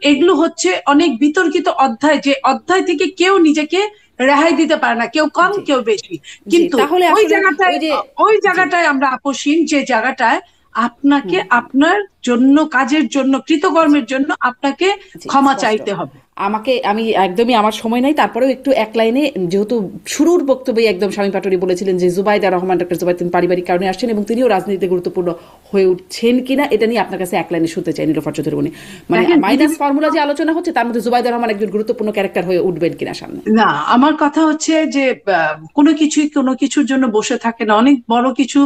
এগুলো হচ্ছে অনেক বিতর্কিত অধ্যায়, যে অধ্যায় থেকে কেউ নিজেকে রেহাই দিতে পারে না, কেউ কম জি কেউ বেশি। জি কিন্তু তাহলে ওই আসলে জায়গাটায় ওই যে ওই জি জায়গাটায় আমরা আপোষহীন, যে জায়গাটায় আপনাকে হুম আপনার জন্য, কাজের জন্য, কৃতকর্মের জন্য আপনাকে জি ক্ষমা স্পষ্ট। চাইতে হবে। আমি একদমই আমার সময় নাই, তারপরেও একটু এক লাইনে, যেহেতু শুরুর বক্তব্যে একদম স্বামী পাটোয়ারি বলেছিলেন যে জুবাইদা রহমান, ডক্টর জুবাইদ তিনি পারিবারিক কারণে আসছেন এবং তিনিও রাজনীতিতে গুরুত্বপূর্ণ হয়ে উঠছেন কিনা এটা নিয়ে আপনার কাছে এক লাইনে শুনতে চাই নীলোফার চৌধুরী মনি। মানে দেখেন মাইনাস পৃথিবীর ফর্মুলা যে আলোচনা হচ্ছে তার মধ্যে জুবাইদা রহমান একজন গুরুত্বপূর্ণ ক্যারেক্টার হয়ে উঠবেন কিনা সামনে। না, আমার কথা হচ্ছে যে কোনো কিছুই কোনো কিছুর জন্য বসে থাকে না। অনেক বড় কিছু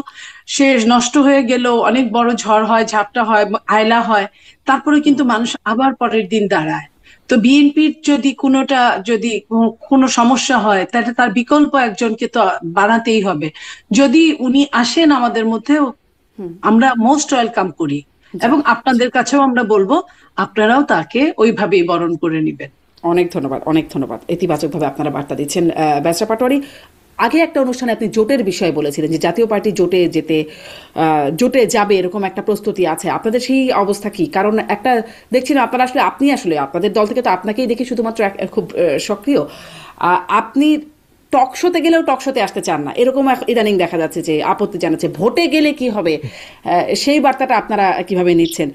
সে নষ্ট হয়ে গেল, অনেক বড় ঝড় হয়, ঝাপটা হয়, আয়লা হয়, তারপরে হুম কিন্তু মানুষ আবার পরের দিন দাঁড়ায়। তো বিএনপির যদি কোনোটা, যদি কোনো সমস্যা হয়, তাহলে তার বিকল্প একজনকে তো বানাতেই হবে। যদি উনি আসেন আমাদের মধ্যেও, হুম আমরা মোস্ট ওয়েলকাম করি, জি এবং জি আপনাদের কাছেও আমরা বলবো আপনারাও তাকে ওইভাবেই বরণ করে নিবেন। অনেক ধন্যবাদ, অনেক ধন্যবাদ, ইতিবাচকভাবে আপনারা বার্তা দিচ্ছেন। ব্যারিস্টার পাটোয়ারি, আগে একটা অনুষ্ঠানে আপনি জোটের বিষয়ে বলেছিলেন যে জাতীয় পার্টি জোটে যেতে, জোটে যাবে এরকম একটা প্রস্তুতি আছে আপনাদের, সেই অবস্থা কি? কারণ একটা দেখছিলাম আপনারা আসলে, আপনি আসলে আপনাদের দল থেকে তো আপনাকেই দেখি শুধুমাত্র খুব সক্রিয়। আপনি টক শোতে গেলেও টক শোতে আসতে চান না, এরকম ইদানিং দেখা যাচ্ছে যে আপত্তি জানাচ্ছে। ভোটে গেলে কি হবে, সেই বার্তাটা আপনারা কিভাবে নিচ্ছেন?